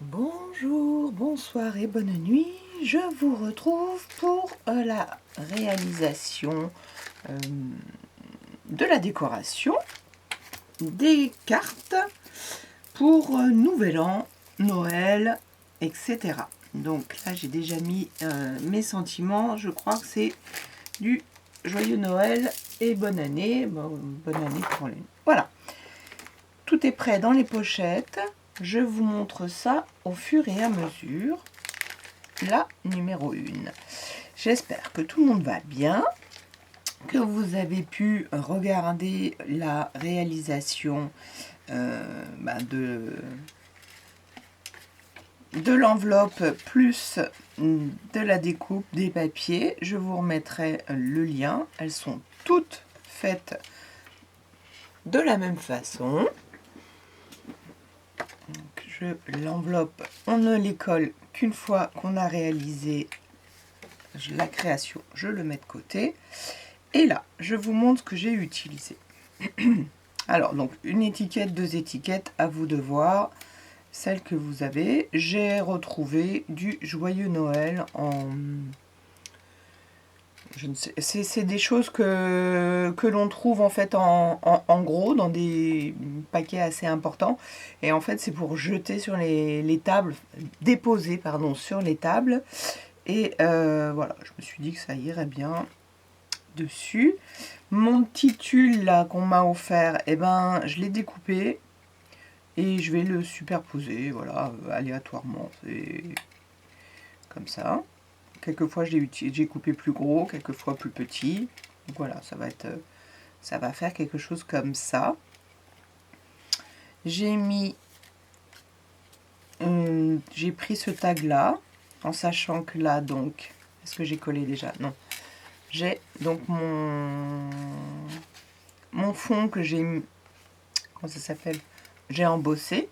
Bonjour, bonsoir et bonne nuit. Je vous retrouve pour la réalisation de la décoration des cartes pour Nouvel An, Noël, etc. Donc là, j'ai déjà mis mes sentiments. Je crois que c'est du joyeux Noël et bonne année. Bon, bonne année pour les... Voilà. Tout est prêt dans les pochettes. Je vous montre ça au fur et à mesure. La numéro 1. J'espère que tout le monde va bien, que vous avez pu regarder la réalisation de l'enveloppe plus de la découpe des papiers. Je vous remettrai le lien. Elles sont toutes faites de la même façon. L'enveloppe, on ne les colle qu'une fois qu'on a réalisé la création, je le mets de côté. Et là, je vous montre ce que j'ai utilisé. Alors, donc, une étiquette, 2 étiquettes, à vous de voir celle que vous avez. J'ai retrouvé du joyeux Noël en... Je ne sais, c'est des choses que l'on trouve en fait en gros dans des paquets assez importants. Et en fait, c'est pour jeter sur les tables, déposer, pardon, sur les tables. Et voilà, je me suis dit que ça irait bien dessus. Mon petit tulle là qu'on m'a offert, eh ben, je l'ai découpé et je vais le superposer, voilà, aléatoirement. C'est comme ça. Quelquefois j'ai coupé plus gros, quelquefois plus petit. Donc voilà, ça va faire quelque chose comme ça. J'ai pris ce tag là, en sachant que là donc, est-ce que j'ai collé déjà? Non. J'ai donc mon fond que j'ai mis, comment ça s'appelle? J'ai embossé.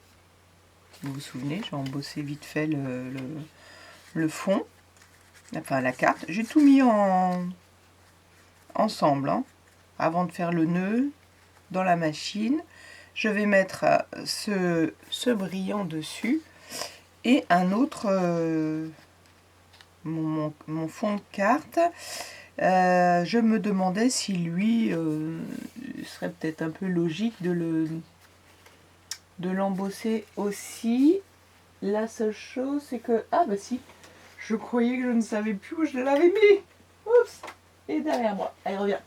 Vous vous souvenez, j'ai embossé vite fait le fond, enfin la carte. J'ai tout mis ensemble, hein, avant de faire le nœud dans la machine. Je vais mettre ce brillant dessus et un autre, mon fond de carte. Je me demandais si lui serait peut-être un peu logique de l'embosser aussi. La seule chose, c'est que... Ah bah si, je croyais que je ne savais plus où je l'avais mis. Oups, et derrière moi, elle revient.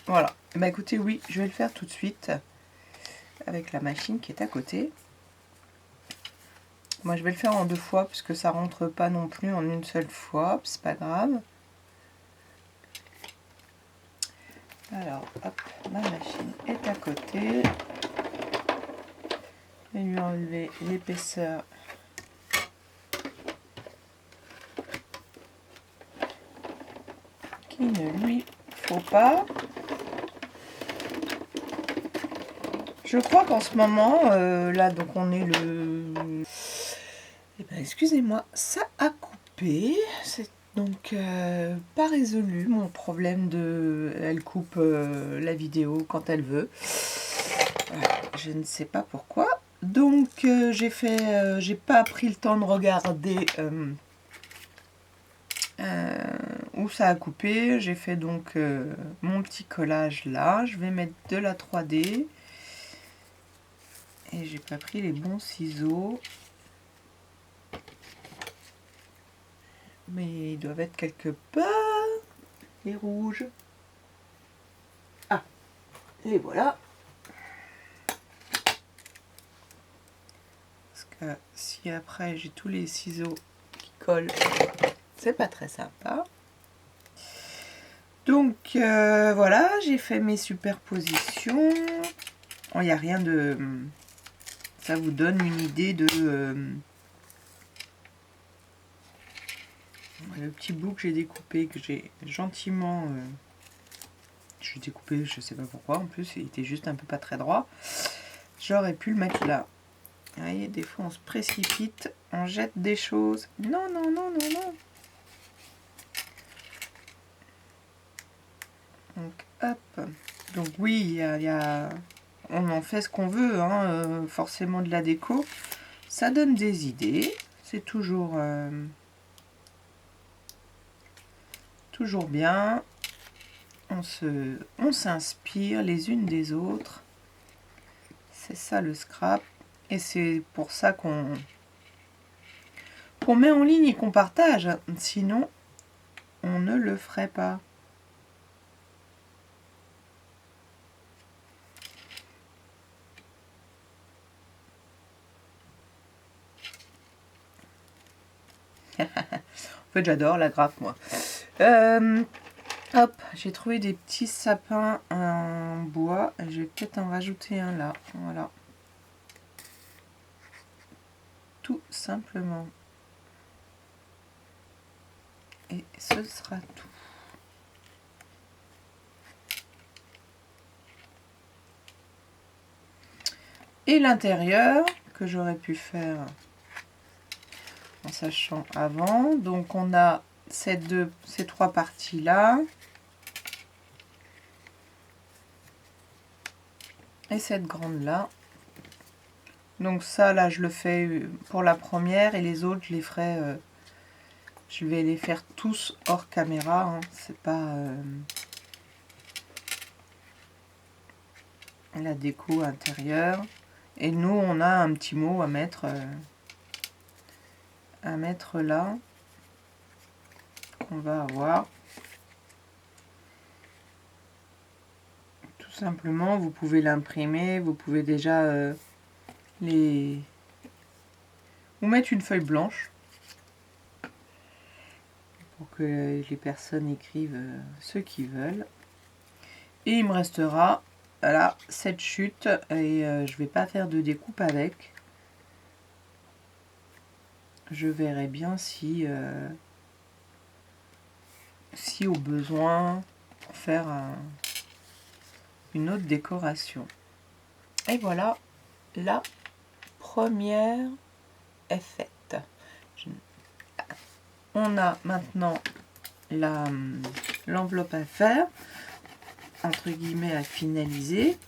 Voilà, bah écoutez, oui, je vais le faire tout de suite avec la machine qui est à côté. Moi, je vais le faire en 2 fois, puisque ça rentre pas non plus en une seule fois, c'est pas grave. Alors, hop, ma machine est à côté. Je vais lui enlever l'épaisseur qu'il ne lui faut pas. Je crois qu'en ce moment, là, donc on est le... Eh ben, excusez-moi, ça a coupé. C'est donc pas résolu mon problème de... Elle coupe la vidéo quand elle veut. Je ne sais pas pourquoi. Donc j'ai pas pris le temps de regarder où ça a coupé. J'ai fait donc mon petit collage là. Je vais mettre de la 3D. Et j'ai pas pris les bons ciseaux. Mais ils doivent être quelque part. Les rouges. Ah, les voilà. Parce que si après j'ai tous les ciseaux qui collent, c'est pas très sympa. Donc voilà, j'ai fait mes superpositions. Il n'y a rien de... Ça vous donne une idée de... le petit bout que j'ai découpé, que j'ai gentiment... j'ai découpé, je sais pas pourquoi, en plus il était juste un peu pas très droit. J'aurais pu le mettre là. Vous voyez, des fois on se précipite, on jette des choses. Non, non, non, non, non. Donc hop. Donc oui, on en fait ce qu'on veut, hein, forcément de la déco. ça donne des idées. C'est toujours bien. On s'inspire les unes des autres. C'est ça le scrap. Et c'est pour ça qu'on met en ligne et qu'on partage. Sinon, on ne le ferait pas. En fait, j'adore la grappe, moi. Hop, j'ai trouvé des petits sapins en bois. Je vais peut-être en rajouter un là. Voilà. Tout simplement. Et ce sera tout. Et l'intérieur, que j'aurais pu faire en sachant avant. Donc on a ces trois parties là. Et cette grande là. Donc ça là je le fais pour la première et les autres je les ferai. Je vais les faire tous hors caméra. Hein. C'est pas la déco intérieure. Et nous on a un petit mot à mettre là. Qu'on va avoir. Tout simplement, vous pouvez l'imprimer, vous pouvez déjà vous mettre une feuille blanche pour que les personnes écrivent ce qu'ils veulent. Et il me restera là cette chute et je vais pas faire de découpe avec. Je verrai bien si au besoin pour faire une autre décoration. Et voilà, la première est faite. On a maintenant l'enveloppe à faire, entre guillemets à finaliser.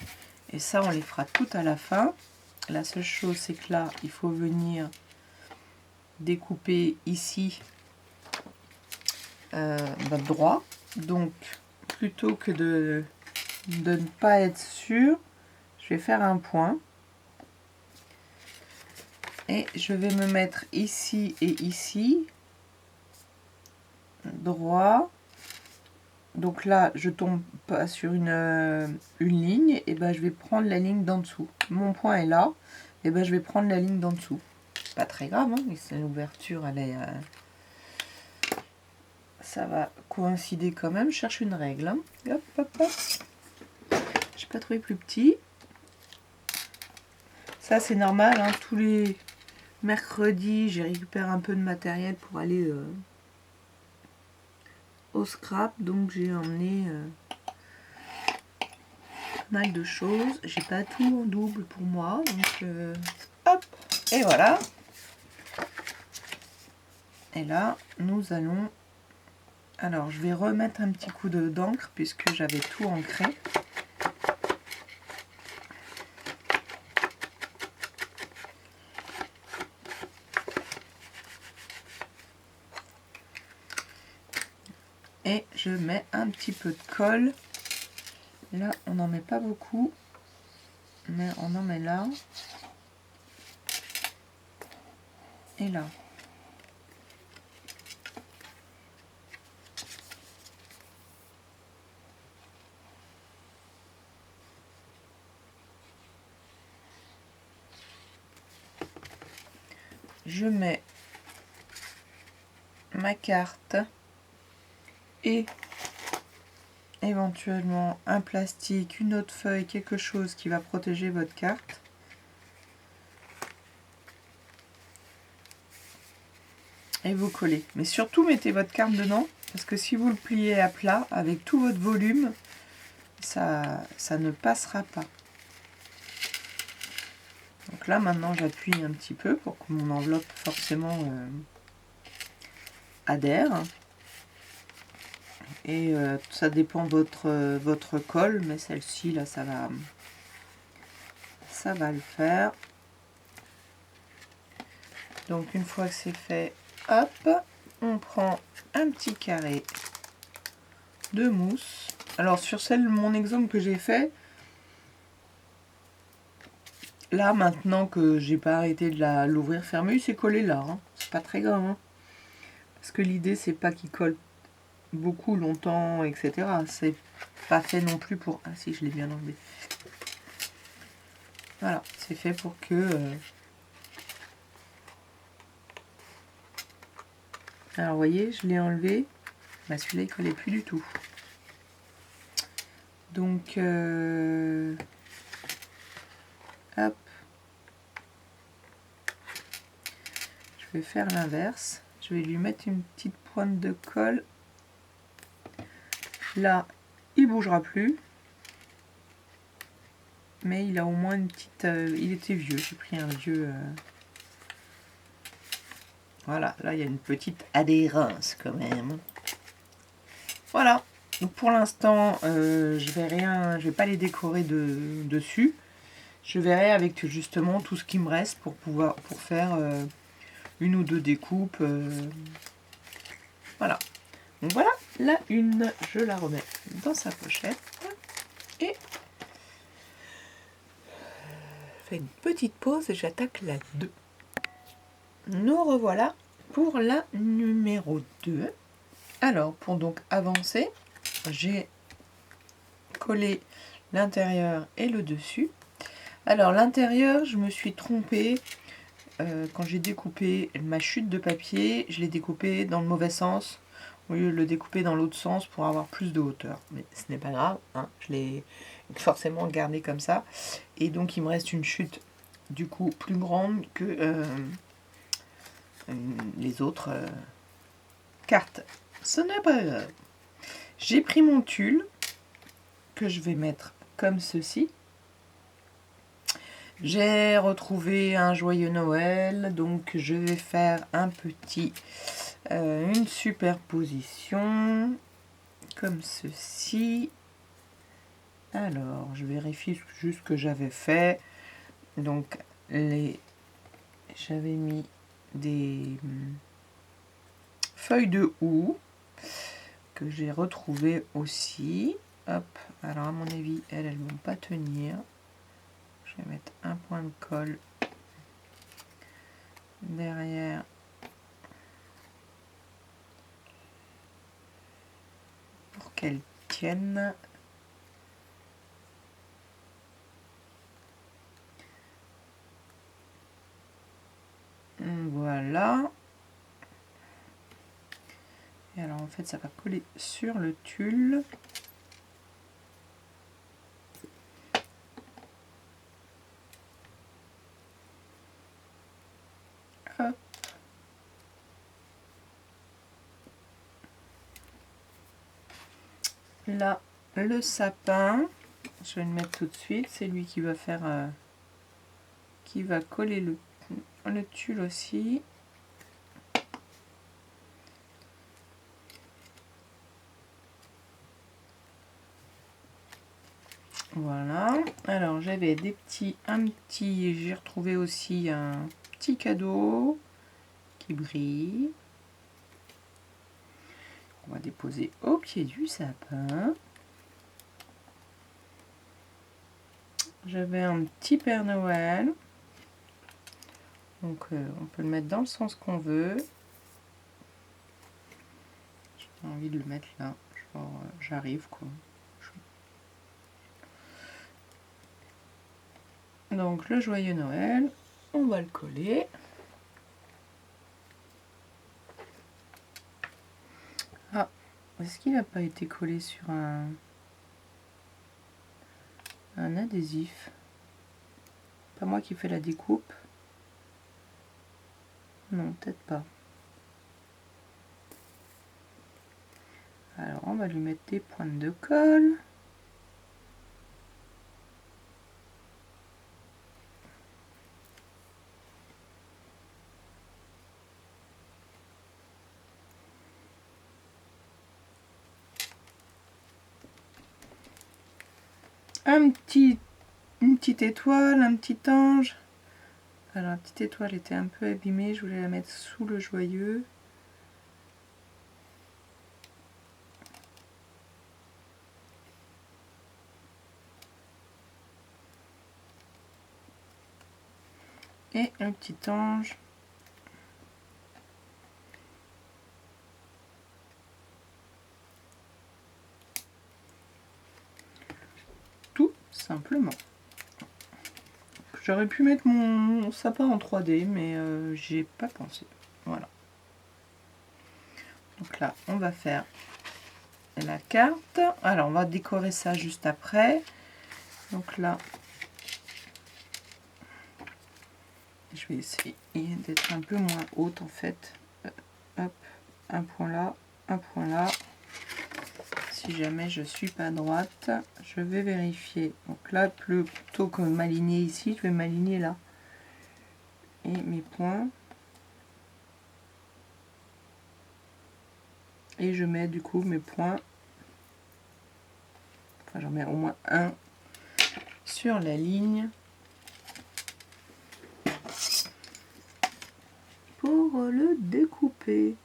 Et ça, on les fera tout à la fin. La seule chose, c'est que là, il faut venir découper ici droit. Donc, plutôt que de ne pas être sûr, je vais faire un point. Et je vais me mettre ici et ici. Droit. Donc là, je tombe pas sur une ligne. Et ben, je vais prendre la ligne d'en dessous. Mon point est là. Et ben, je vais prendre la ligne d'en dessous. Pas très grave, hein, c'est l'ouverture, elle est... ça va coïncider quand même. Je cherche une règle. Hein. Hop, hop, hop. J'ai pas trouvé plus petit. Ça, c'est normal. Hein, tous les mercredis, j'ai récupéré un peu de matériel pour aller au scrap. Donc, j'ai emmené pas mal de choses. J'ai pas tout en double pour moi. Donc, hop. Et voilà. Et là, nous allons... Alors, je vais remettre un petit coup d'encre puisque j'avais tout ancré. Et je mets un petit peu de colle. Là, on n'en met pas beaucoup, mais on en met là. Et là. Je mets ma carte et éventuellement un plastique, une autre feuille, quelque chose qui va protéger votre carte. Et vous collez. Mais surtout mettez votre carte dedans, parce que si vous le pliez à plat, avec tout votre volume, ça ne passera pas. Donc là maintenant j'appuie un petit peu pour que mon enveloppe forcément adhère. Et ça dépend votre colle, mais celle-ci là ça va le faire. Donc une fois que c'est fait, hop, on prend un petit carré de mousse. Alors sur mon exemple que j'ai fait, là maintenant que j'ai pas arrêté de l'ouvrir fermée, c'est collé là, hein. C'est pas très grave, hein. Parce que l'idée c'est pas qu'il colle beaucoup longtemps, etc. C'est pas fait non plus pour... Ah si, je l'ai bien enlevé. Voilà, c'est fait pour que... Alors vous voyez, je l'ai enlevé. Bah, celui-là il collait plus du tout. Donc hop, je vais faire l'inverse. Je vais lui mettre une petite pointe de colle. Là, il bougera plus. Mais il a au moins une petite... il était vieux, j'ai pris un vieux... Voilà, là il y a une petite adhérence quand même. Voilà, donc pour l'instant, je vais pas les décorer dessus. Je verrai avec justement tout ce qui me reste pour faire une ou deux découpes. Voilà. Donc voilà, la une, je la remets dans sa pochette et je fais une petite pause et j'attaque la 2. Nous revoilà pour la numéro 2. Alors, pour donc avancer, j'ai collé l'intérieur et le dessus. Alors, l'intérieur, je me suis trompée. Quand j'ai découpé ma chute de papier, je l'ai découpé dans le mauvais sens, au lieu de le découper dans l'autre sens pour avoir plus de hauteur. Mais ce n'est pas grave, hein, je l'ai forcément gardé comme ça. Et donc, il me reste une chute, du coup, plus grande que les autres cartes. Ce n'est pas grave. J'ai pris mon tulle que je vais mettre comme ceci. J'ai retrouvé un joyeux Noël, donc je vais faire une superposition comme ceci. Alors, je vérifie juste ce que j'avais fait. Donc, j'avais mis des feuilles de houx que j'ai retrouvées aussi. Hop, alors à mon avis, elles ne vont pas tenir. Je vais mettre un point de colle derrière pour qu'elles tiennent. Voilà. Et alors en fait ça va coller sur le tulle. Hop. Là, le sapin, je vais le mettre tout de suite. C'est lui qui va faire, qui va coller le tulle aussi. Voilà. Alors j'avais j'ai retrouvé aussi un petit cadeau qui brille. On va déposer au pied du sapin. J'avais un petit Père Noël. Donc on peut le mettre dans le sens qu'on veut. J'ai envie de le mettre là. J'arrive quoi. Donc le joyeux Noël, on va le coller. Ah, est-ce qu'il n'a pas été collé sur un adhésif? Pas moi qui fais la découpe. Non, peut-être pas. Alors on va lui mettre des pointes de colle. Une petite étoile, un petit ange, Alors la petite étoile était un peu abîmée, je voulais la mettre sous le joyeux. Et un petit ange. Tout simplement. J'aurais pu mettre mon sapin en 3D, mais j'y ai pas pensé. Voilà. Donc là, on va faire la carte. Alors, on va décorer ça juste après. Donc là, je vais essayer d'être un peu moins haute en fait. Hop, un point là, un point là. Si jamais je suis pas droite, je vais vérifier. Donc là, plutôt que m'aligner ici, je vais m'aligner là. Et mes points. Et je mets du coup mes points. Enfin, j'en mets au moins un sur la ligne. Pour le découper.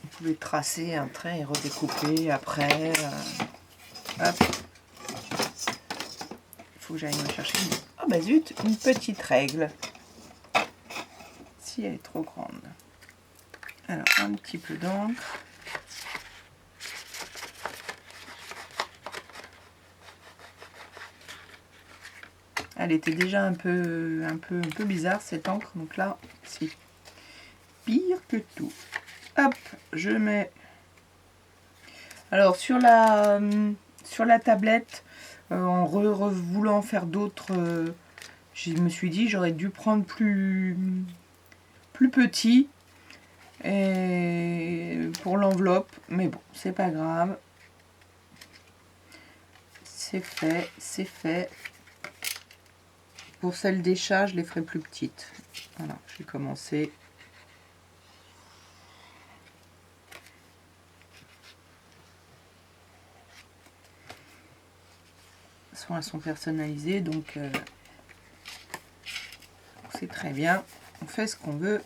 Vous pouvez tracer un trait et redécouper après. Hop. Il faut que j'aille me chercher une... Ah bah zut, une petite règle. Si elle est trop grande. Alors, un petit peu d'encre. Elle était déjà un peu bizarre cette encre, donc là, c'est pire que tout. Hop, je mets... Alors, sur la tablette, en voulant faire d'autres, je me suis dit j'aurais dû prendre plus petit et pour l'enveloppe, mais bon, c'est pas grave. C'est fait, c'est fait. Pour celle des chats, je les ferai plus petites. Voilà, j'ai commencé. Elles sont personnalisées, donc c'est très bien. On fait ce qu'on veut.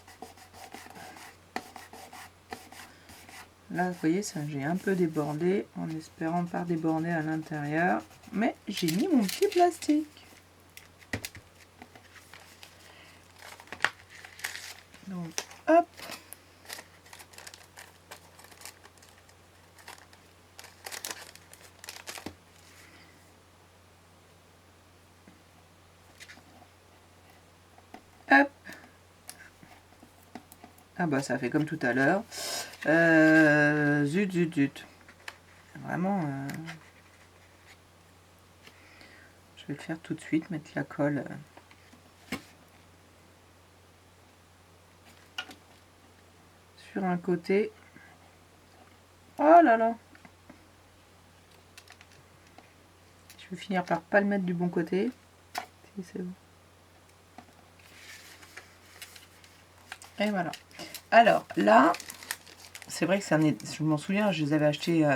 Là, vous voyez, ça j'ai un peu débordé, en espérant pas déborder à l'intérieur. Mais j'ai mis mon petit plastique. Donc, hop. Hop. Ah bah ça fait comme tout à l'heure. Zut, zut, zut. Vraiment, je vais le faire tout de suite, mettre la colle. Sur un côté. Oh là là. Je vais finir par pas le mettre du bon côté. Si c'est bon. Et voilà. Alors là, c'est vrai que je m'en souviens, je les avais achetés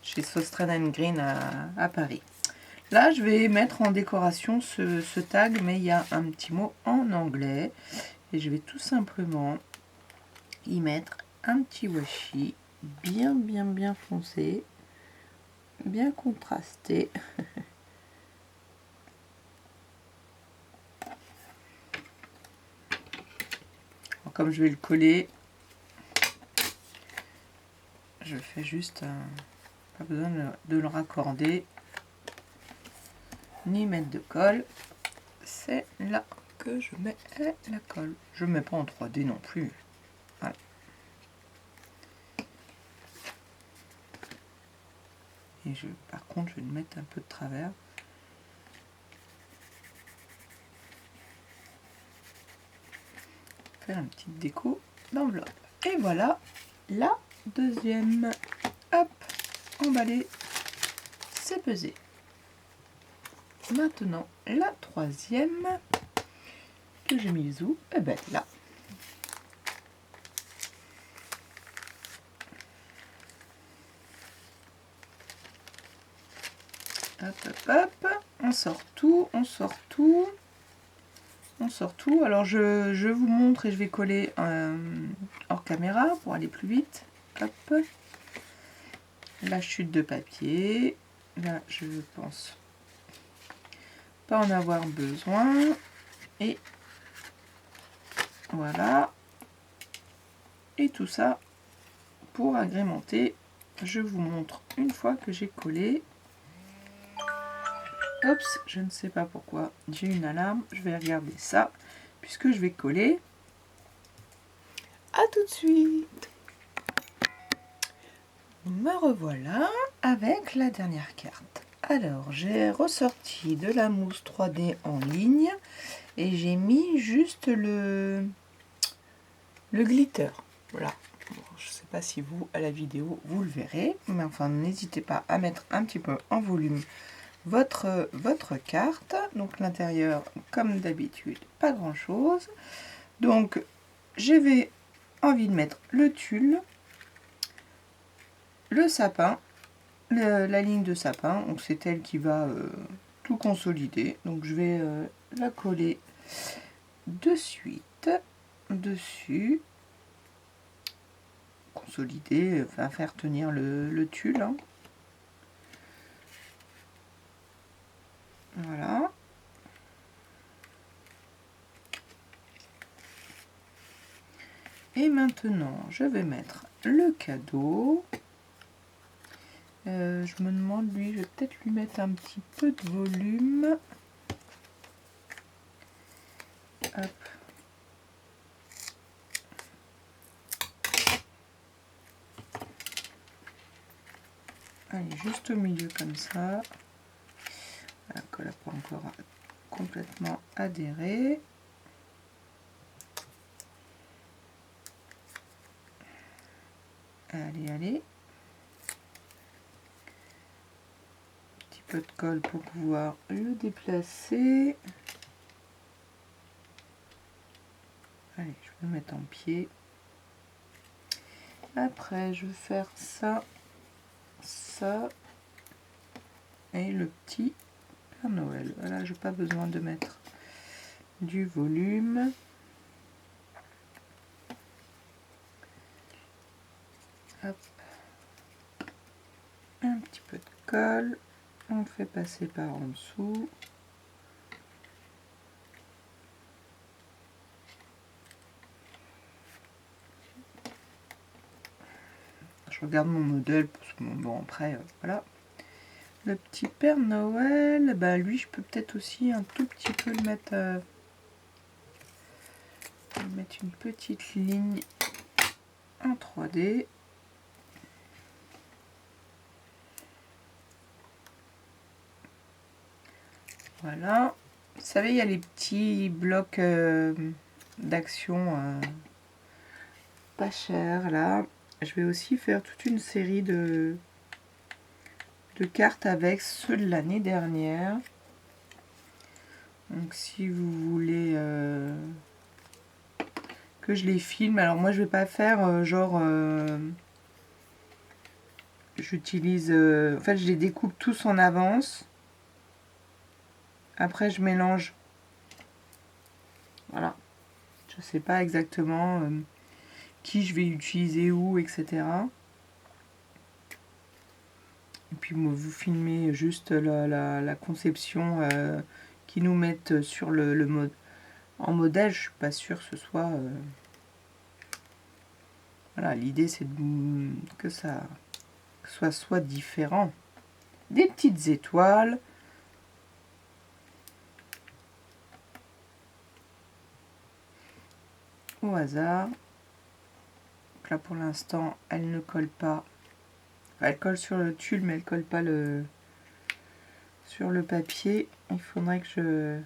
chez Sostrand Green à Paris. Là, je vais mettre en décoration ce tag, mais il y a un petit mot en anglais. Et je vais tout simplement y mettre un petit washi bien foncé, bien contrasté. Alors, comme je vais le coller, je fais juste pas besoin de le raccorder ni mettre de colle. C'est là que je mets la colle. Je ne mets pas en 3D non plus. Voilà. Et par contre, je vais le mettre un peu de travers. Faire une petite déco d'enveloppe. Et voilà la deuxième. Hop, emballé, c'est pesé. Maintenant, la troisième que j'ai mise où? Eh ben là. Hop, hop, hop. On sort tout, on sort tout. On sort tout. Alors je vous montre et je vais coller hors caméra pour aller plus vite. Hop. La chute de papier. Là, je pense pas en avoir besoin. Et voilà. Et tout ça pour agrémenter. Je vous montre une fois que j'ai collé. Oups, je ne sais pas pourquoi j'ai une alarme. Je vais regarder ça puisque je vais coller. À tout de suite. Me revoilà avec la dernière carte. Alors, j'ai ressorti de la mousse 3D en ligne et j'ai mis juste le glitter. Voilà. Bon, je ne sais pas si vous, à la vidéo, vous le verrez, mais enfin, n'hésitez pas à mettre un petit peu en volume votre carte. Donc, l'intérieur, comme d'habitude, pas grand-chose. Donc, j'avais envie de mettre le tulle, le sapin, la ligne de sapin, donc c'est elle qui va tout consolider. Donc je vais la coller de suite dessus, consolider, enfin faire tenir le tulle. Hein. Voilà. Et maintenant, je vais mettre le cadeau. Je me demande, lui, je vais peut-être lui mettre un petit peu de volume. Hop. Allez, juste au milieu comme ça. La colle n'a pas encore complètement adhéré. Allez, allez. Petit peu de colle pour pouvoir le déplacer. Allez, je vais le mettre en pied. Après, je vais faire ça, ça et le petit Père Noël. Voilà, je n'ai pas besoin de mettre du volume. Hop. Un petit peu de colle. On fait passer par en dessous. Je regarde mon modèle parce que bon après voilà. Le petit Père Noël, bah lui je peux peut-être aussi un tout petit peu le mettre, mettre une petite ligne en 3D. Voilà. Vous savez, il y a les petits blocs d'action pas chers là. Je vais aussi faire toute une série de cartes avec ceux de l'année dernière. Donc si vous voulez que je les filme, alors moi je vais pas faire genre j'utilise en fait je les découpe tous en avance. Après je mélange. Voilà. Je sais pas exactement qui je vais utiliser où, etc. Et puis vous filmez juste la conception qui nous mettent sur le mode en modèle. Je suis pas sûre que ce soit voilà, l'idée c'est que ça soit différent. Des petites étoiles. Au hasard. Donc là pour l'instant elle ne colle pas. Elle colle sur le tulle mais elle colle pas sur le papier. Il faudrait que je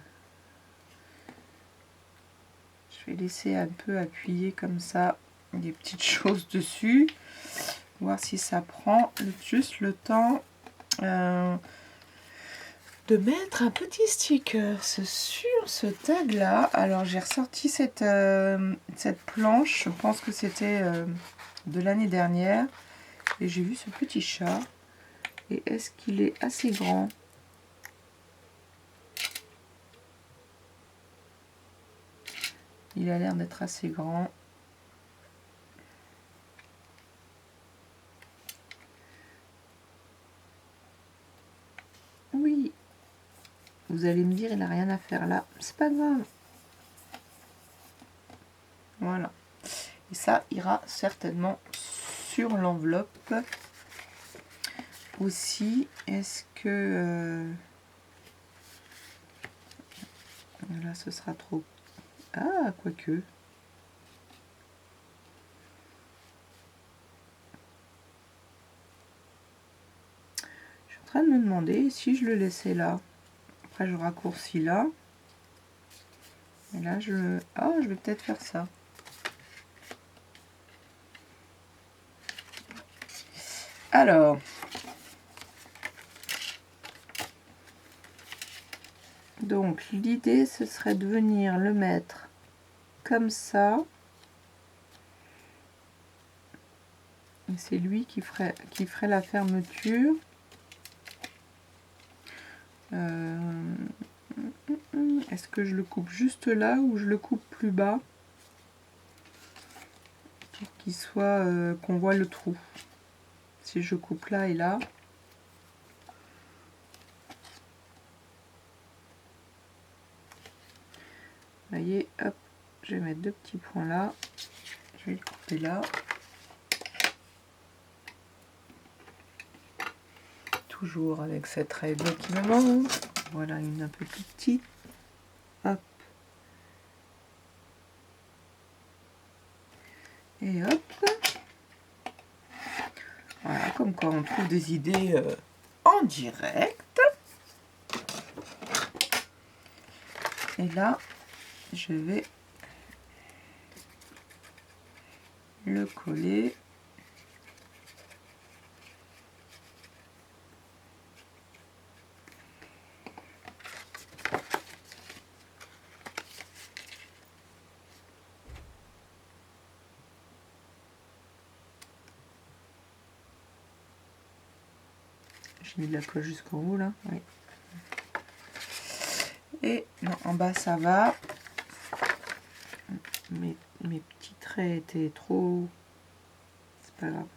vais laisser un peu appuyer comme ça des petites choses dessus. Voir si ça prend juste le temps de mettre un petit sticker sur ce tag là. Alors j'ai ressorti cette planche, je pense que c'était de l'année dernière et j'ai vu ce petit chat et est-ce qu'il est assez grand? il a l'air d'être assez grand. Oui, vous allez me dire, il n'a rien à faire là. C'est pas grave. Voilà. Et ça ira certainement sur l'enveloppe. Aussi, est-ce que... là, ce sera trop... Ah, quoique. Je suis en train de me demander si je le laissais là. Après, je raccourcis là. Et là, je... Ah, je vais peut-être faire ça. Alors... Donc, l'idée, ce serait de venir le mettre comme ça. Et c'est lui qui ferait la fermeture. Est-ce que je le coupe juste là ou je le coupe plus bas pour qu'il soit qu'on voit le trou? Si je coupe là et là. Vous voyez, hop, je vais mettre deux petits points là. Je vais le couper là. Toujours avec cette règle qui me manque. Voilà, une un peu plus petite. Hop. Et hop. Voilà, comme quoi on trouve des idées en direct. Et là, je vais le coller. J'ai mis de la colle jusqu'en haut là. Oui. Et non, en bas ça va. Mes petits traits étaient trop... C'est pas grave.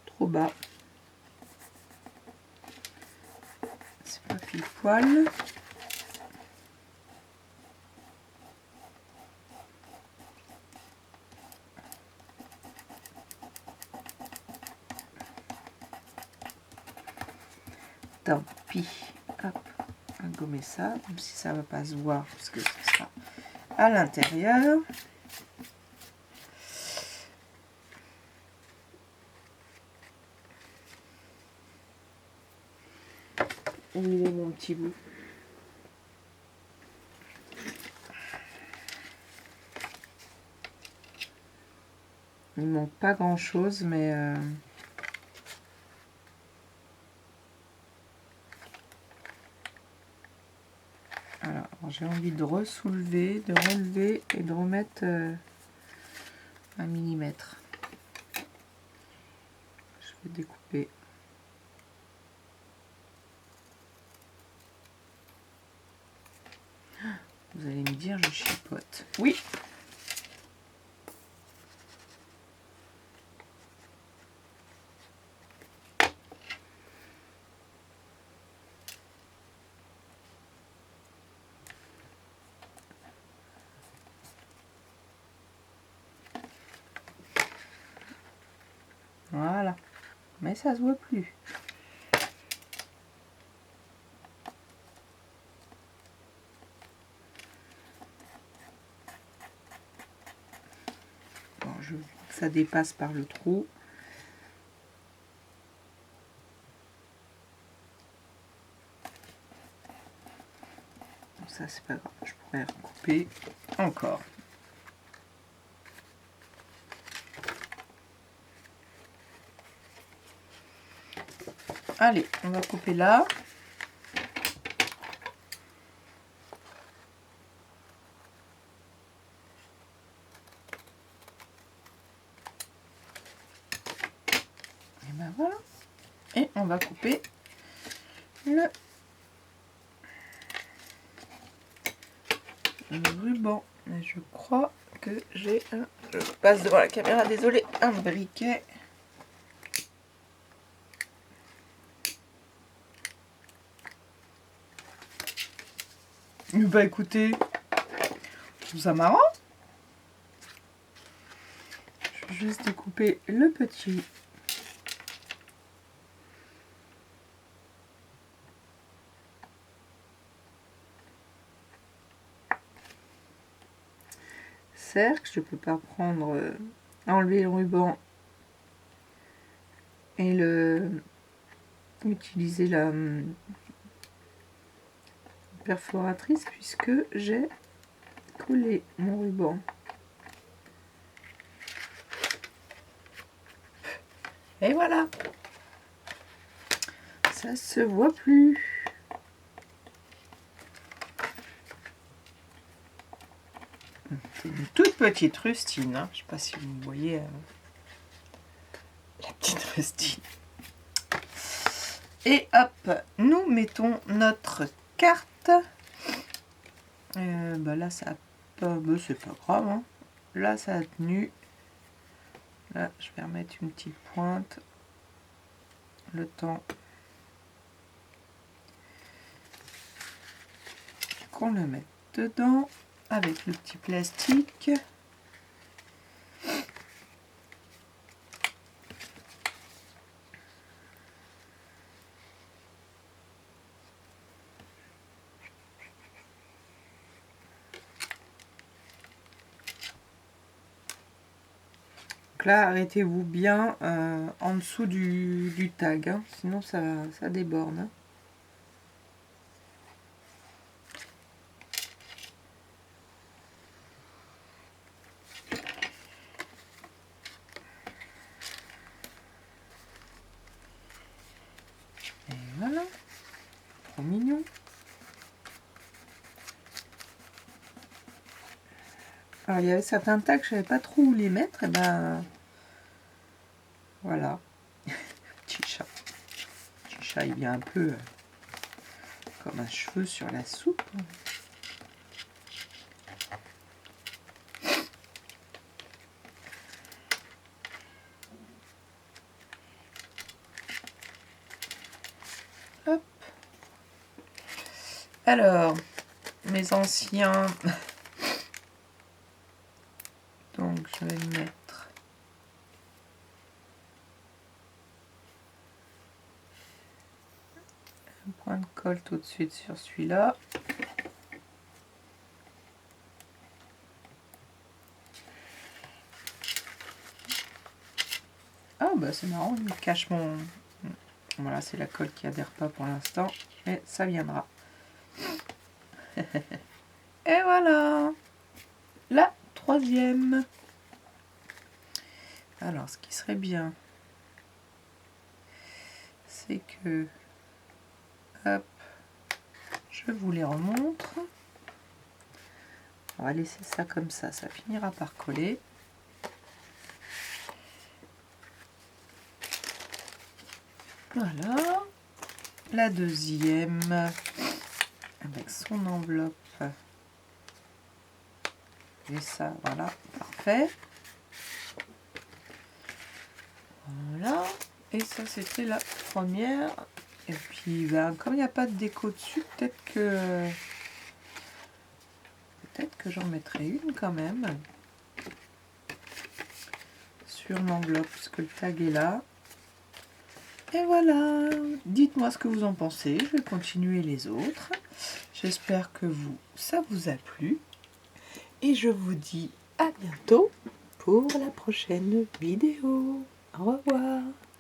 Trop bas. C'est pas pile poil. Tant pis. Hop. On va gommer ça, même si ça va pas se voir parce que ce sera à l'intérieur. Il est mon petit bout. Il manque pas grand chose, mais voilà. J'ai envie de ressoulever, de relever et de remettre 1 millimètre. Je vais découper. Vous allez me dire, je chipote. Oui. Voilà. Mais ça se voit plus. Bon, je veux que ça dépasse par le trou. Ça, c'est pas grave. Je pourrais recouper encore. Allez, on va couper là. Et ben voilà. Et on va couper ruban. Et je crois que j'ai un... Je passe devant la caméra, désolé, un briquet. Bah écoutez, je trouve ça marrant. Je vais juste découper le petit. Cercle, je peux pas prendre, enlever le ruban et utiliser la perforatrice puisque j'ai collé mon ruban. Et voilà, ça se voit plus. C'est une toute petite rustine, hein. Je sais pas si vous voyez la petite rustine. Et hop, nous mettons notre carte. Bah là ça a pas, bah c'est pas grave, hein. Là ça a tenu. Là je vais remettre une petite pointe. Le temps qu'on le mette dedans avec le petit plastique. Donc là, arrêtez-vous bien en dessous du tag, hein, sinon ça déborde. Hein. Et voilà, trop mignon. Alors il y avait certains tags, je savais pas trop où les mettre, et ben voilà. Petit chat. Petit chat, il vient un peu comme un cheveu sur la soupe. Hop. Alors, mes anciens. Donc je vais mettre un point de colle tout de suite sur celui-là. Ah bah c'est marrant, il cache mon... Voilà, c'est la colle qui adhère pas pour l'instant, mais ça viendra. Et voilà, la troisième. Alors, ce qui serait bien, c'est que, hop, je vous les remontre. On va laisser ça comme ça finira par coller. Voilà, la deuxième, avec son enveloppe. Et ça, voilà, parfait. Voilà, et ça c'était la première. Et puis, ben, comme il n'y a pas de déco dessus, peut-être que j'en mettrai une quand même sur l'enveloppe, puisque le tag est là. Et voilà, dites-moi ce que vous en pensez, je vais continuer les autres. J'espère que ça vous a plu. Et je vous dis à bientôt pour la prochaine vidéo. Au revoir.